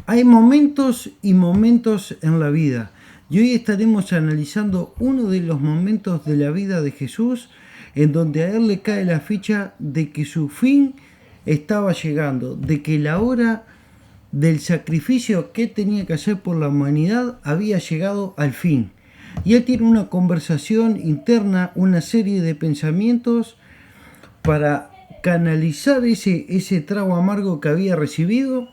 Hay momentos y momentos en la vida. Y hoy estaremos analizando uno de los momentos de la vida de Jesús en donde a él le cae la ficha de que su fin estaba llegando, de que la hora del sacrificio que tenía que hacer por la humanidad había llegado al fin. Y él tiene una conversación interna, una serie de pensamientos para canalizar ese trago amargo que había recibido,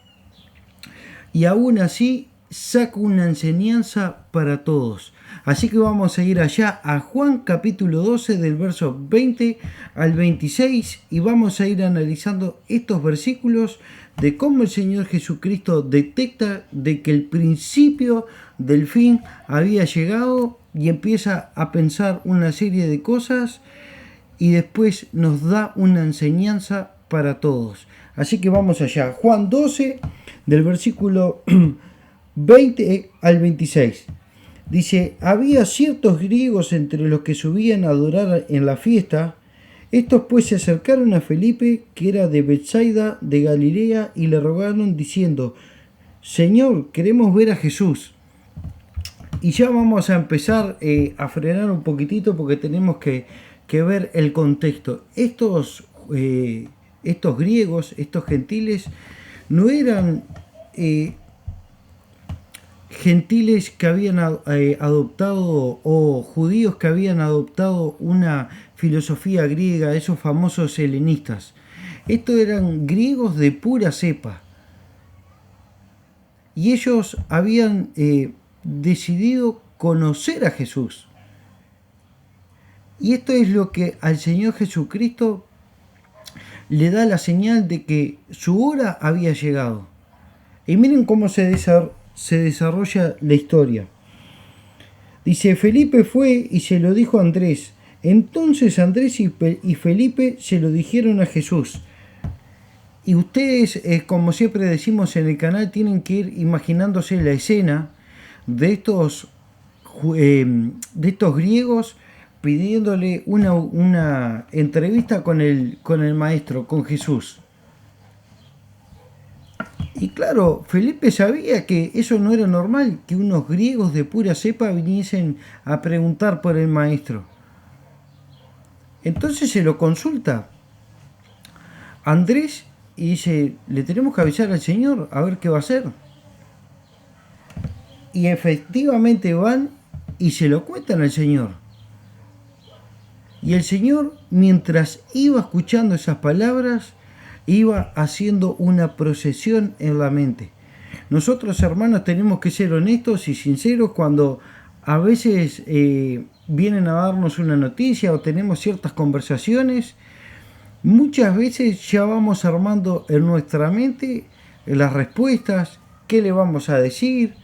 y aún así saca una enseñanza para todos. Así que vamos a ir allá a Juan capítulo 12 del verso 20 al 26 y vamos a ir analizando estos versículos de cómo el Señor Jesucristo detecta de que el principio del fin había llegado y empieza a pensar una serie de cosas y después nos da una enseñanza para todos. Así que vamos allá. Juan 12 del versículo 20 al 26. Dice, había ciertos griegos entre los que subían a adorar en la fiesta. Estos pues se acercaron a Felipe, que era de Betsaida de Galilea, y le rogaron diciendo, Señor, queremos ver a Jesús. Y ya vamos a empezar a frenar un poquitito porque tenemos que ver el contexto. Estos griegos, estos gentiles, no eran gentiles que habían adoptado o judíos que habían adoptado una filosofía griega, esos famosos helenistas. Estos eran griegos de pura cepa. Y ellos habían decidido conocer a Jesús. Y esto es lo que al Señor Jesucristo le da la señal de que su hora había llegado. Y miren cómo se desarrolla la historia. Dice, Felipe fue y se lo dijo a Andrés. Entonces Andrés y Felipe se lo dijeron a Jesús. Y ustedes, como siempre decimos en el canal, tienen que ir imaginándose la escena de estos griegos pidiéndole una entrevista con el maestro, con Jesús. Y claro, Felipe sabía que eso no era normal, que unos griegos de pura cepa viniesen a preguntar por el maestro. Entonces se lo consulta Andrés y dice, le tenemos que avisar al Señor a ver qué va a hacer. Y efectivamente van y se lo cuentan al Señor. Y el Señor, mientras iba escuchando esas palabras, iba haciendo una procesión en la mente. Nosotros, hermanos, tenemos que ser honestos y sinceros cuando a veces vienen a darnos una noticia o tenemos ciertas conversaciones. Muchas veces ya vamos armando en nuestra mente las respuestas, qué le vamos a decir,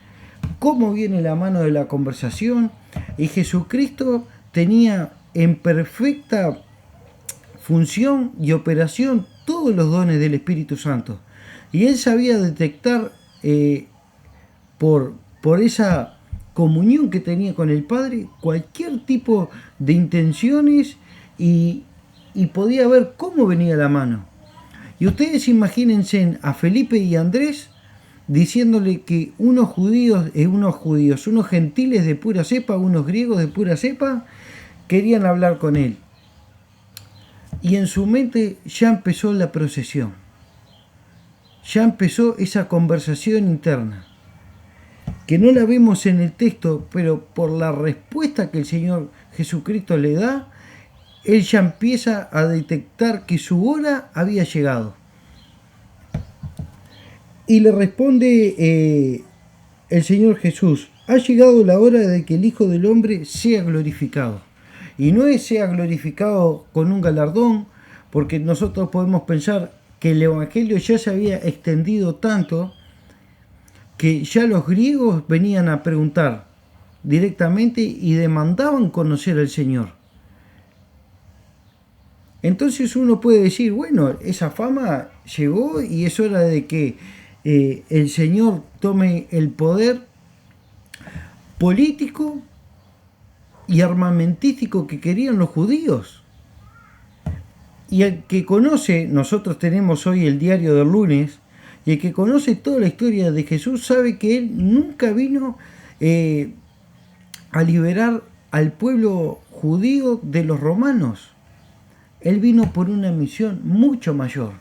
cómo viene la mano de la conversación. Y Jesucristo tenía en perfecta función y operación todos los dones del Espíritu Santo. Y él sabía detectar por esa comunión que tenía con el Padre cualquier tipo de intenciones y podía ver cómo venía la mano. Y ustedes imagínense a Felipe y Andrés diciéndole que unos gentiles de pura cepa, unos griegos de pura cepa, querían hablar con él. Y en su mente ya empezó la procesión. Ya empezó esa conversación interna. Que no la vemos en el texto, pero por la respuesta que el Señor Jesucristo le da, él ya empieza a detectar que su hora había llegado. Y le responde el Señor Jesús, ha llegado la hora de que el Hijo del Hombre sea glorificado. Y no es sea glorificado con un galardón, porque nosotros podemos pensar que el Evangelio ya se había extendido tanto que ya los griegos venían a preguntar directamente y demandaban conocer al Señor. Entonces uno puede decir, bueno, esa fama llegó y es hora de que el Señor tome el poder político y armamentístico que querían los judíos. Y el que conoce, nosotros tenemos hoy el diario del lunes, Y el que conoce toda la historia de Jesús sabe que Él nunca vino a liberar al pueblo judío de los romanos. Él vino por una misión mucho mayor.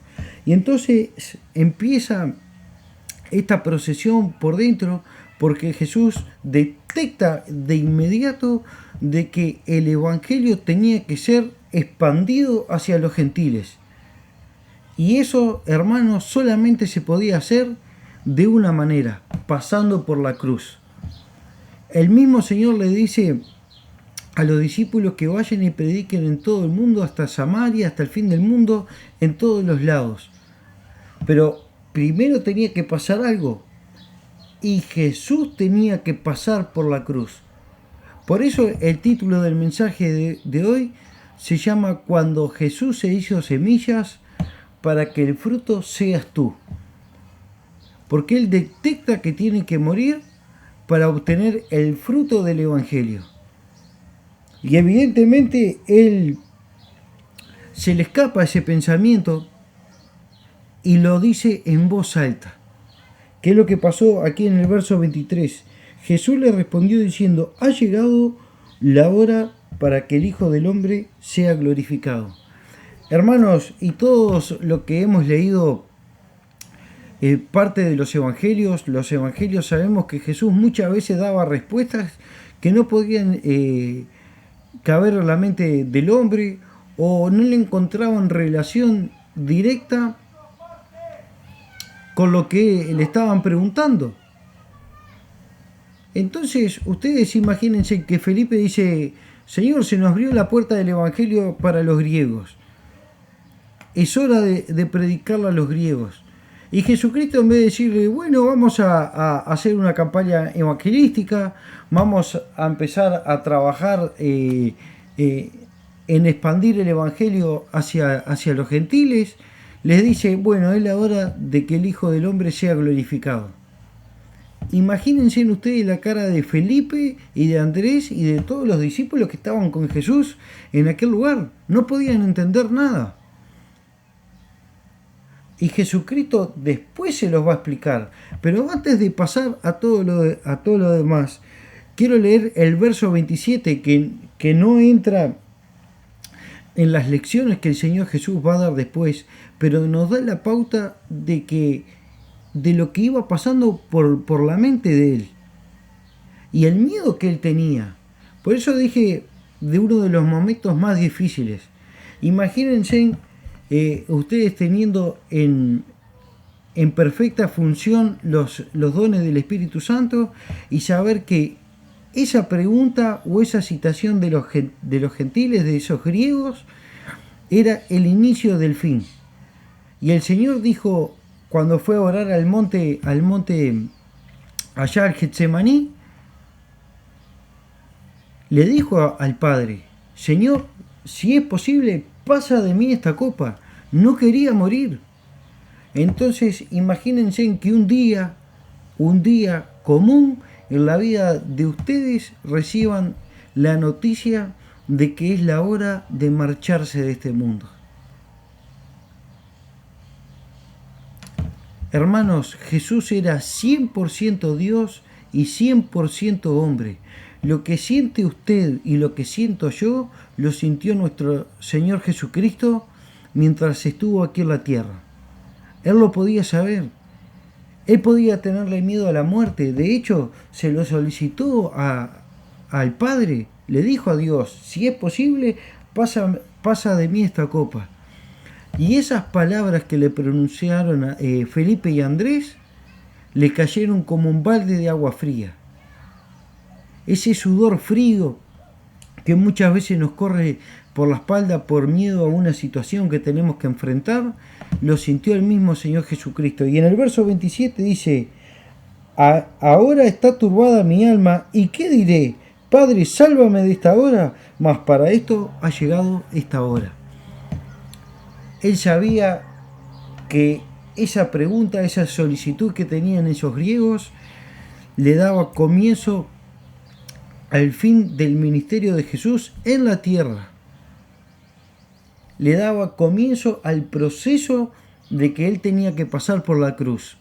Y entonces empieza esta procesión por dentro porque Jesús detecta de inmediato de que el evangelio tenía que ser expandido hacia los gentiles. Y eso, hermanos, solamente se podía hacer de una manera, pasando por la cruz. El mismo Señor le dice a los discípulos que vayan y prediquen en todo el mundo, hasta Samaria, hasta el fin del mundo, en todos los lados. Pero primero tenía que pasar algo. Y Jesús tenía que pasar por la cruz. Por eso el título del mensaje de hoy se llama Cuando Jesús se hizo semillas para que el fruto seas tú. Porque Él detecta que tiene que morir para obtener el fruto del Evangelio. Y evidentemente Él se le escapa ese pensamiento y lo dice en voz alta. ¿Qué es lo que pasó aquí en el verso 23? Jesús le respondió diciendo, ha llegado la hora para que el Hijo del Hombre sea glorificado. Hermanos, y todos lo que hemos leído parte de los evangelios sabemos que Jesús muchas veces daba respuestas que no podían caber en la mente del hombre o no le encontraban relación directa con lo que le estaban preguntando. Entonces, ustedes imagínense que Felipe dice, Señor, se nos abrió la puerta del Evangelio para los griegos. Es hora de predicarla a los griegos. Y Jesucristo, en vez de decirle, bueno, vamos a hacer una campaña evangelística, vamos a empezar a trabajar en expandir el Evangelio hacia los gentiles, les dice, bueno, es la hora de que el Hijo del Hombre sea glorificado. Imagínense en ustedes la cara de Felipe y de Andrés y de todos los discípulos que estaban con Jesús en aquel lugar. No podían entender nada. Y Jesucristo después se los va a explicar. Pero antes de pasar a todo lo demás, quiero leer el verso 27 que no entra en las lecciones que el Señor Jesús va a dar después, pero nos da la pauta de lo que iba pasando por la mente de él y el miedo que él tenía. Por eso dije de uno de los momentos más difíciles. Imagínense ustedes teniendo en perfecta función los dones del Espíritu Santo y saber que esa pregunta o esa citación de los gentiles, de esos griegos, era el inicio del fin. Y el Señor dijo, cuando fue a orar al monte allá al Getsemaní, le dijo al Padre, Señor, si es posible, pasa de mí esta copa. No quería morir. Entonces, imagínense que un día común en la vida de ustedes reciban la noticia de que es la hora de marcharse de este mundo. Hermanos, Jesús era 100% Dios y 100% hombre. Lo que siente usted y lo que siento yo, lo sintió nuestro Señor Jesucristo mientras estuvo aquí en la tierra. Él lo podía saber. Él podía tenerle miedo a la muerte. De hecho, se lo solicitó al Padre. Le dijo a Dios, si es posible, pasa de mí esta copa. Y esas palabras que le pronunciaron a Felipe y Andrés le cayeron como un balde de agua fría. Ese sudor frío que muchas veces nos corre por la espalda por miedo a una situación que tenemos que enfrentar, lo sintió el mismo Señor Jesucristo. Y en el verso 27 dice, ahora está turbada mi alma, ¿y qué diré? Padre, sálvame de esta hora, mas para esto ha llegado esta hora. Él sabía que esa pregunta, esa solicitud que tenían esos griegos, le daba comienzo al fin del ministerio de Jesús en la tierra. Le daba comienzo al proceso de que él tenía que pasar por la cruz.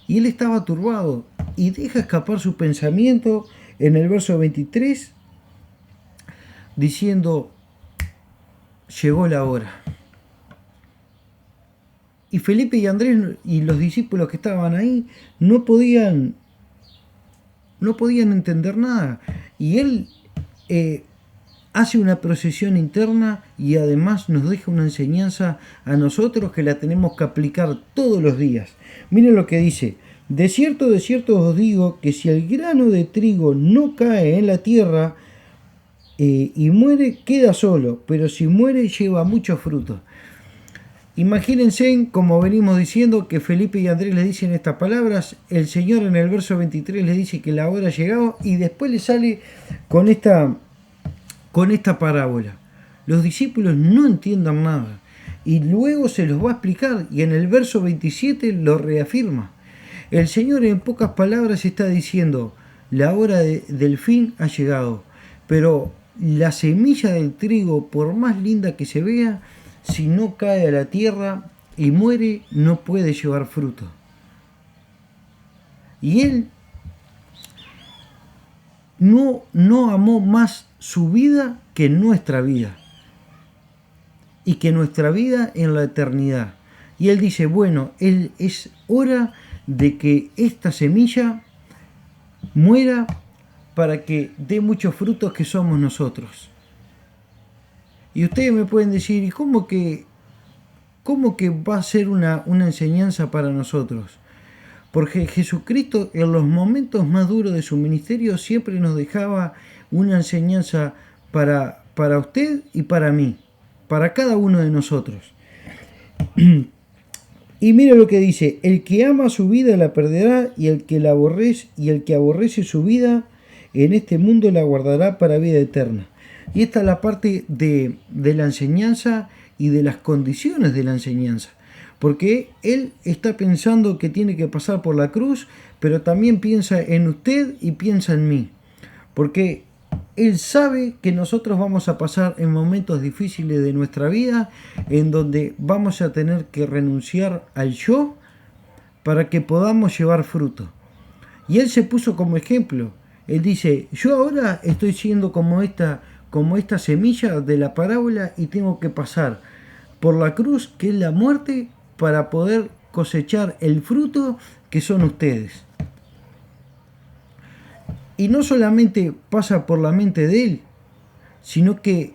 Y él estaba turbado y deja escapar su pensamiento en el verso 23 diciendo, llegó la hora. Y Felipe y Andrés y los discípulos que estaban ahí no podían entender nada. Y él hace una procesión interna y además nos deja una enseñanza a nosotros que la tenemos que aplicar todos los días. Miren lo que dice: de cierto os digo que si el grano de trigo no cae en la tierra y muere, queda solo, pero si muere, lleva mucho fruto. Imagínense, como venimos diciendo, que Felipe y Andrés le dicen estas palabras, el Señor en el verso 23 les dice que la hora ha llegado y después le sale con esta parábola. Los discípulos no entiendan nada y luego se los va a explicar y en el verso 27 lo reafirma. El Señor en pocas palabras está diciendo, la hora del fin ha llegado, pero la semilla del trigo, por más linda que se vea, si no cae a la tierra y muere, no puede llevar fruto. Y él no amó más su vida que nuestra vida. Y que nuestra vida en la eternidad. Y él dice, bueno, es hora de que esta semilla muera para que dé muchos frutos que somos nosotros. Y ustedes me pueden decir, ¿y cómo que va a ser una enseñanza para nosotros? Porque Jesucristo en los momentos más duros de su ministerio siempre nos dejaba una enseñanza para usted y para mí, para cada uno de nosotros. Y mire lo que dice, el que ama su vida la perderá y el que aborrece su vida en este mundo la guardará para vida eterna. Y esta es la parte de la enseñanza y de las condiciones de la enseñanza. Porque él está pensando que tiene que pasar por la cruz, pero también piensa en usted y piensa en mí. Porque él sabe que nosotros vamos a pasar en momentos difíciles de nuestra vida, en donde vamos a tener que renunciar al yo para que podamos llevar fruto. Y él se puso como ejemplo. Él dice, yo ahora estoy siendo como esta semilla de la parábola y tengo que pasar por la cruz, que es la muerte, para poder cosechar el fruto que son ustedes. Y no solamente pasa por la mente de él, sino que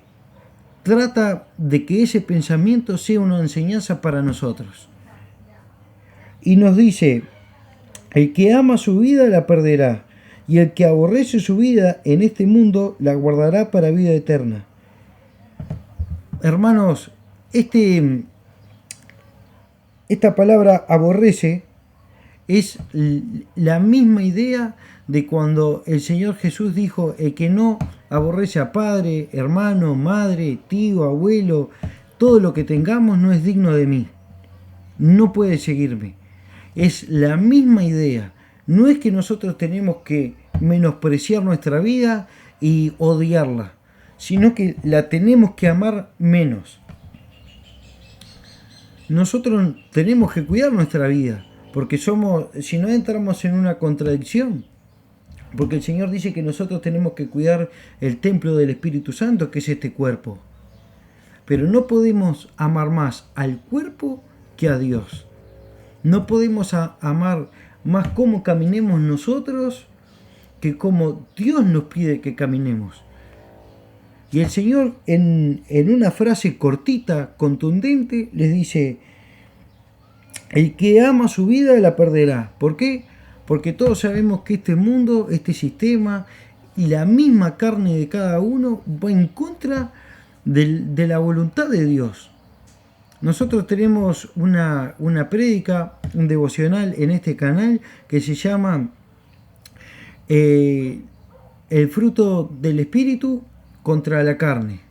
trata de que ese pensamiento sea una enseñanza para nosotros. Y nos dice, el que ama su vida la perderá, y el que aborrece su vida en este mundo la guardará para vida eterna. Hermanos, esta palabra aborrece es la misma idea de cuando el Señor Jesús dijo, el que no aborrece a padre, hermano, madre, tío, abuelo, todo lo que tengamos no es digno de mí, no puede seguirme. Es la misma idea. No es que nosotros tenemos que menospreciar nuestra vida y odiarla, sino que la tenemos que amar menos. Nosotros tenemos que cuidar nuestra vida, porque si no entramos en una contradicción, porque el Señor dice que nosotros tenemos que cuidar el templo del Espíritu Santo, que es este cuerpo. Pero no podemos amar más al cuerpo que a Dios. No podemos amar más cómo caminemos nosotros que como Dios nos pide que caminemos. Y el Señor en una frase cortita, contundente, les dice, el que ama su vida la perderá. ¿Por qué? Porque todos sabemos que este mundo, este sistema y la misma carne de cada uno va en contra de la voluntad de Dios. Nosotros tenemos una prédica, un devocional en este canal que se llama El fruto del Espíritu contra la carne.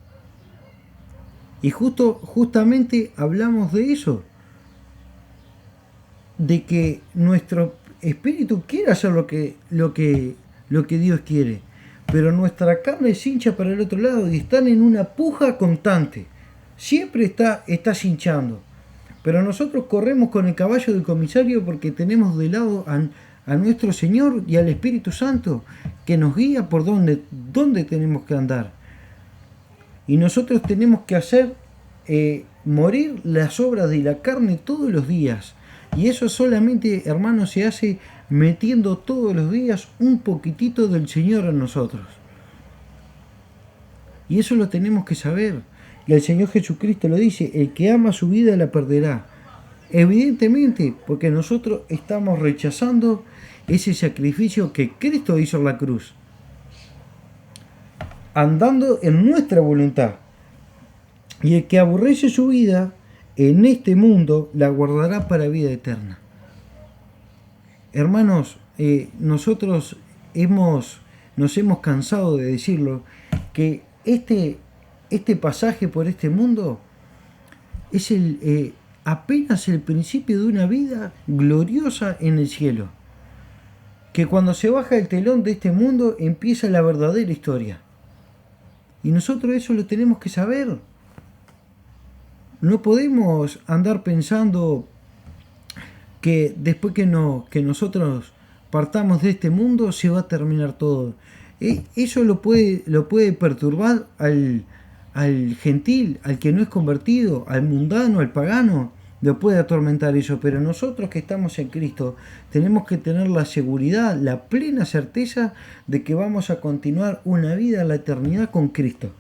Y justamente hablamos de eso, de que nuestro espíritu quiere hacer lo que Dios quiere, pero nuestra carne se hincha para el otro lado y están en una puja constante. Siempre está hinchando. Pero nosotros corremos con el caballo del comisario porque tenemos de lado a nuestro Señor y al Espíritu Santo que nos guía por dónde tenemos que andar. Y nosotros tenemos que hacer morir las obras de la carne todos los días. Y eso solamente, hermanos, se hace metiendo todos los días un poquitito del Señor en nosotros. Y eso lo tenemos que saber. Y el Señor Jesucristo lo dice, el que ama su vida la perderá. Evidentemente, porque nosotros estamos rechazando ese sacrificio que Cristo hizo en la cruz. Andando en nuestra voluntad. Y el que aborrece su vida en este mundo la guardará para vida eterna. Hermanos, nosotros nos hemos cansado de decirlo, que este pasaje por este mundo es apenas el principio de una vida gloriosa en el cielo. Que cuando se baja el telón de este mundo empieza la verdadera historia. Y nosotros eso lo tenemos que saber. No podemos andar pensando que después que nosotros partamos de este mundo se va a terminar todo. Eso lo puede perturbar al gentil, al que no es convertido, al mundano, al pagano, lo puede atormentar eso. Pero nosotros que estamos en Cristo tenemos que tener la seguridad, la plena certeza de que vamos a continuar una vida en la eternidad con Cristo.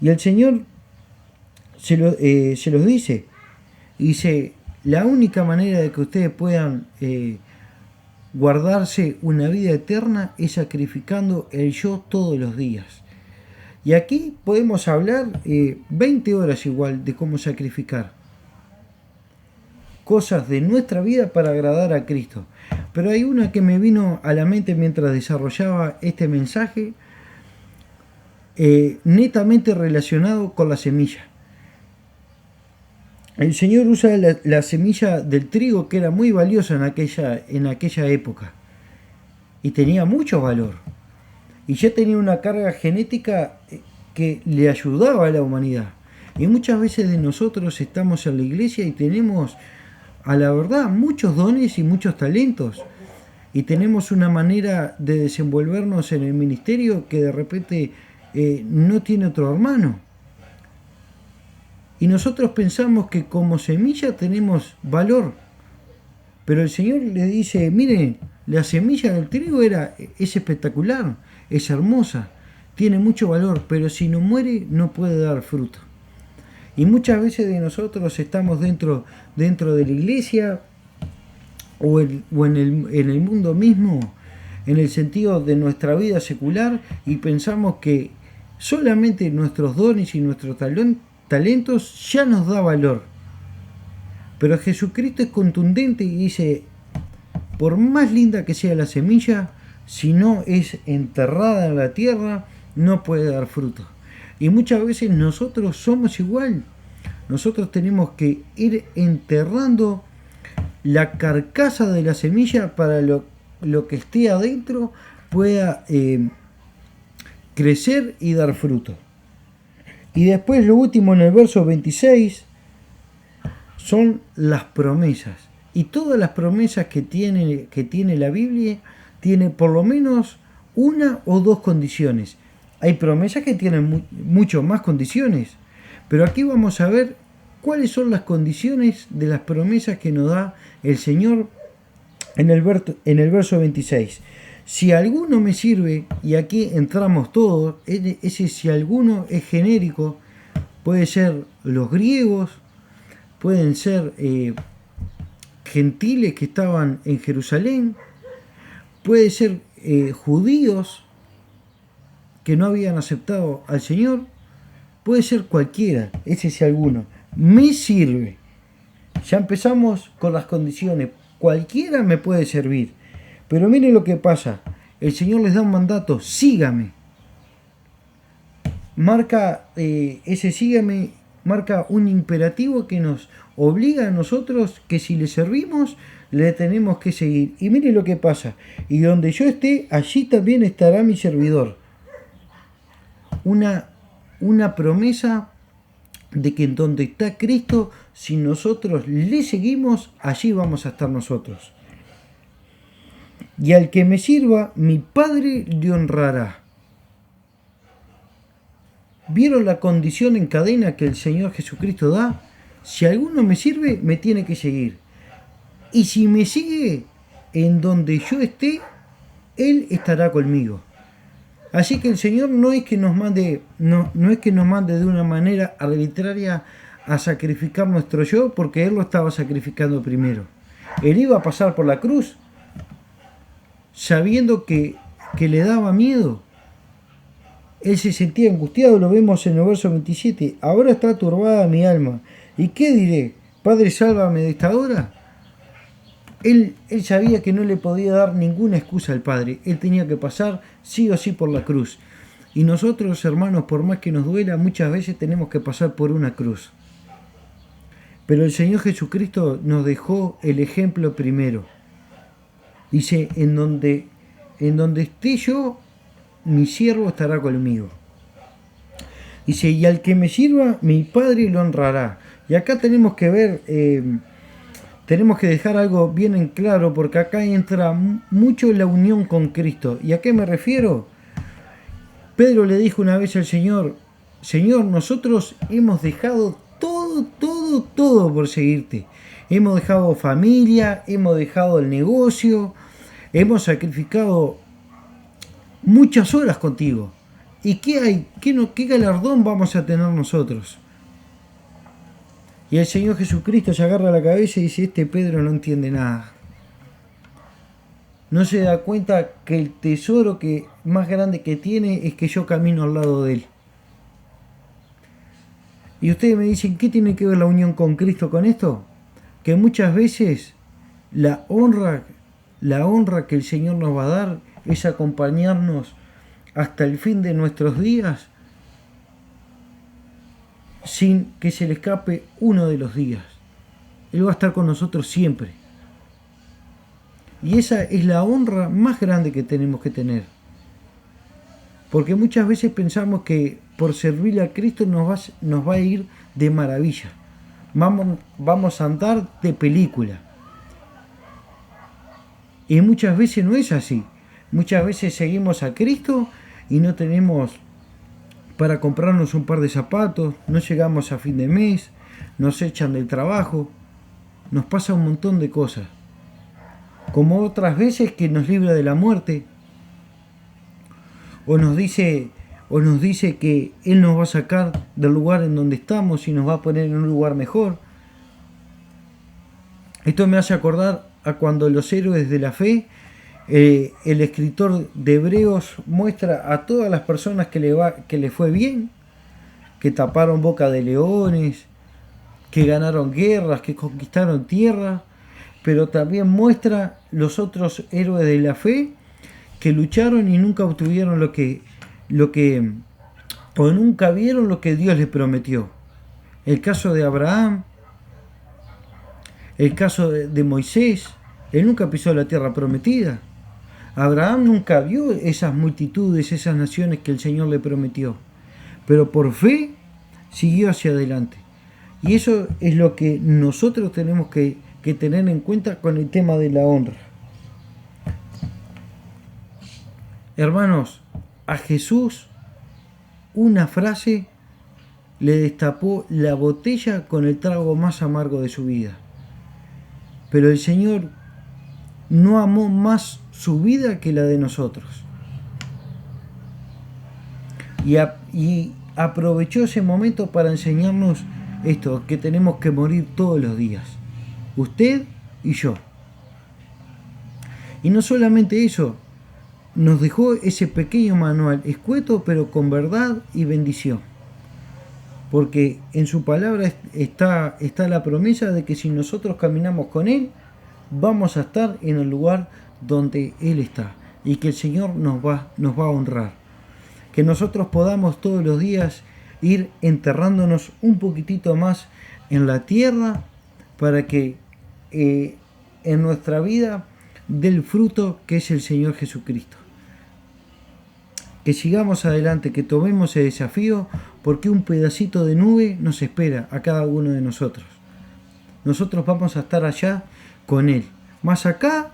Y el Señor se los dice. Dice, la única manera de que ustedes puedan guardarse una vida eterna es sacrificando el yo todos los días. Y aquí podemos hablar 20 horas igual de cómo sacrificar cosas de nuestra vida para agradar a Cristo. Pero hay una que me vino a la mente mientras desarrollaba este mensaje, netamente relacionado con la semilla. El Señor usa la semilla del trigo, que era muy valiosa en aquella época y tenía mucho valor, y ya tenía una carga genética que le ayudaba a la humanidad. Y muchas veces de nosotros estamos en la iglesia y tenemos, a la verdad, muchos dones y muchos talentos, y tenemos una manera de desenvolvernos en el ministerio que de repente no tiene otro hermano. Y nosotros pensamos que como semilla tenemos valor. Pero el Señor le dice, miren, la semilla del trigo es espectacular, es hermosa, tiene mucho valor, pero si no muere no puede dar fruto. Y muchas veces de nosotros estamos dentro de la iglesia o en el mundo mismo, en el sentido de nuestra vida secular, y pensamos que solamente nuestros dones y nuestros talentos ya nos da valor. Pero Jesucristo es contundente y dice, por más linda que sea la semilla, si no es enterrada en la tierra, no puede dar fruto. Y muchas veces nosotros somos igual. Nosotros tenemos que ir enterrando la carcasa de la semilla para lo que esté adentro pueda crecer y dar fruto. Y después lo último en el verso 26 son las promesas. Y todas las promesas que tiene la Biblia tiene por lo menos una o dos condiciones. Hay promesas que tienen mucho más condiciones, pero aquí vamos a ver cuáles son las condiciones de las promesas que nos da el Señor en el verso 26. Si alguno me sirve, y aquí entramos todos, ese si alguno es genérico, puede ser los griegos, pueden ser gentiles que estaban en Jerusalén, puede ser judíos que no habían aceptado al Señor, puede ser cualquiera, ese si alguno. Me sirve. Ya empezamos con las condiciones. Cualquiera me puede servir. Pero miren lo que pasa. El Señor les da un mandato. Sígame. Marca ese sígame, marca un imperativo que nos obliga a nosotros que si le servimos, le tenemos que seguir. Y miren lo que pasa. Y donde yo esté, allí también estará mi servidor. Una promesa de que en donde está Cristo, si nosotros le seguimos, allí vamos a estar nosotros. Y al que me sirva, mi Padre le honrará. ¿Vieron la condición en cadena que el Señor Jesucristo da? Si alguno me sirve, me tiene que seguir. Y si me sigue, en donde yo esté, Él estará conmigo. Así que el Señor no es que nos mande, no es que nos mande de una manera arbitraria a sacrificar nuestro yo, porque Él lo estaba sacrificando primero. Él iba a pasar por la cruz sabiendo que le daba miedo. Él se sentía angustiado, lo vemos en el verso 27. Ahora está turbada mi alma. ¿Y qué diré? Padre, sálvame de esta hora. Él sabía que no le podía dar ninguna excusa al Padre. Él tenía que pasar sí o sí por la cruz. Y nosotros, hermanos, por más que nos duela, muchas veces tenemos que pasar por una cruz. Pero el Señor Jesucristo nos dejó el ejemplo primero. Dice, en donde esté yo, mi siervo estará conmigo. Dice, y al que me sirva, mi Padre lo honrará. Y acá tenemos que ver, tenemos que dejar algo bien en claro, porque acá entra mucho la unión con Cristo. ¿Y a qué me refiero? Pedro le dijo una vez al Señor, Señor, nosotros hemos dejado todo por seguirte. Hemos dejado familia, hemos dejado el negocio, hemos sacrificado muchas horas contigo. ¿Y qué hay? ¿Qué galardón vamos a tener nosotros? Y el Señor Jesucristo se agarra la cabeza y dice, este Pedro no entiende nada. No se da cuenta que el tesoro que más grande que tiene es que yo camino al lado de Él. Y ustedes me dicen, ¿qué tiene que ver la unión con Cristo con esto? Que muchas veces la honra que el Señor nos va a dar es acompañarnos hasta el fin de nuestros días sin que se le escape uno de los días. Él va a estar con nosotros siempre. Y esa es la honra más grande que tenemos que tener. Porque muchas veces pensamos que por servirle a Cristo nos va a ir de maravilla. Vamos a andar de película. Y muchas veces no es así. Muchas veces seguimos a Cristo y no tenemos para comprarnos un par de zapatos, no llegamos a fin de mes, nos echan del trabajo, nos pasa un montón de cosas. Como otras veces que nos libra de la muerte, o nos dice que Él nos va a sacar del lugar en donde estamos y nos va a poner en un lugar mejor. Esto me hace acordar a cuando los héroes de la fe, el escritor de Hebreos muestra a todas las personas que le fue bien, que taparon boca de leones, que ganaron guerras, que conquistaron tierra, pero también muestra los otros héroes de la fe que lucharon y nunca obtuvieron o nunca vieron lo que Dios les prometió. El caso de Abraham, el caso de Moisés, él nunca pisó la tierra prometida. Abraham nunca vio esas multitudes, esas naciones que el Señor le prometió, pero por fe siguió hacia adelante. Y eso es lo que nosotros tenemos que tener en cuenta con el tema de la honra. Hermanos, a Jesús una frase le destapó la botella con el trago más amargo de su vida. Pero el Señor no amó más su vida que la de nosotros. Y aprovechó ese momento para enseñarnos esto, que tenemos que morir todos los días. Usted y yo. Y no solamente eso, nos dejó ese pequeño manual escueto, pero con verdad y bendición. Porque en su palabra está la promesa de que si nosotros caminamos con Él, vamos a estar en el lugar donde Él está. Y que el Señor nos va a honrar. Que nosotros podamos todos los días ir enterrándonos un poquitito más en la tierra para que en nuestra vida dé el fruto que es el Señor Jesucristo. que sigamos adelante, que tomemos el desafío, porque un pedacito de nube nos espera a cada uno de nosotros. Nosotros vamos a estar allá con Él, más acá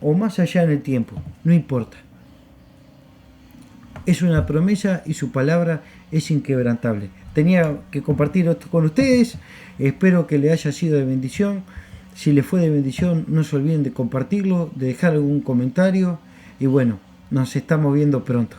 o más allá en el tiempo, no importa. Es una promesa y su palabra es inquebrantable. Tenía que compartir esto con ustedes, espero que le haya sido de bendición. Si le fue de bendición, no se olviden de compartirlo, de dejar algún comentario y bueno, nos estamos viendo pronto.